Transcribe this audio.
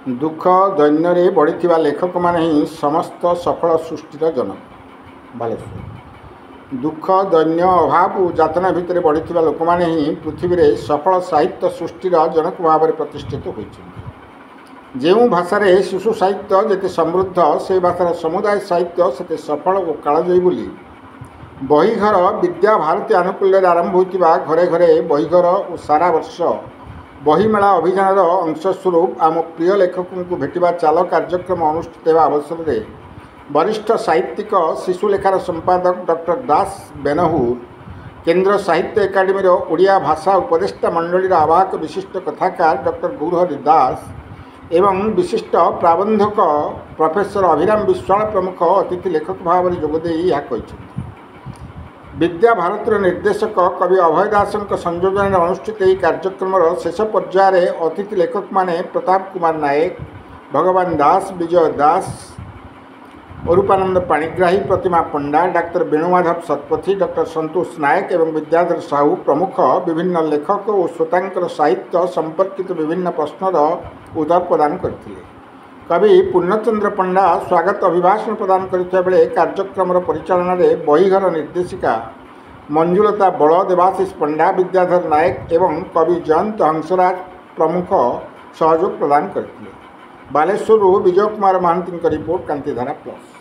दुख दैन्य बढ़ी लेखक माने ही समस्त सफल सृष्टिर जनक। बालेश्वर दुख दैन्य अभाव जातना भितर बढ़ी लोक मैंने ही पृथ्वी में सफल साहित्य सृष्टिर जनक भाव में प्रतिष्ठित होती। जो भाषा शिशु साहित्य जिते समृद्ध से भाषार समुदाय साहित्य से सफल और कालजयी बोली बहीघर विद्या भारती आनुकूल्य आरंभ होता घरे घरे बहीघर और सारा वर्ष बहीमेला अभियान अंशस्वरूप आम प्रिय लेखक को भेटा चाल कार्यक्रम अनुष्ठित अवसर में वरिष्ठ साहित्यिक शिशुलेखार संपादक डॉक्टर दास बेनहुर, केन्द्र साहित्य एकाडेमी ओडिया भाषा उपदेष्टा मंडली आवाहक विशिष्ट कथाकार डॉक्टर गौरहरि दास एवं विशिष्ट प्राबंधक प्रोफेसर अभिराम विश्वाल प्रमुख अतिथि लेखक भाव में जोगदे यह कहते। विद्या भारतीर निर्देशक कवि अभय दास संयोजन अनुष्ठित यह कार्यक्रम शेष पर्यायर अतिथि लेखक माने प्रताप कुमार नायक, भगवान दास, विजय दास, अरूपानंद पाणिग्राही, प्रतिमा पंडा, डाक्टर वेणुमाधव शतपथी, डॉक्टर संतोष नायक एवं विद्याधर साहू प्रमुख विभिन्न लेखक और श्रोतांकर साहित्य संपर्कित विभिन्न प्रश्नर उत्तर प्रदान करते। कवि पूर्णचंद्र पंडा स्वागत अभिभाषण प्रदान करता बेले कार्यक्रम परिचालन में बहीघर निर्देशिका मंजुलता बल, देवाशीष पंडा, विद्याधर नायक एवं कवि जयंत हंसराज प्रमुख सहयोग प्रदान करते। Baleshwar Vijay Kumar Mahanti report, कांतिधारा plus.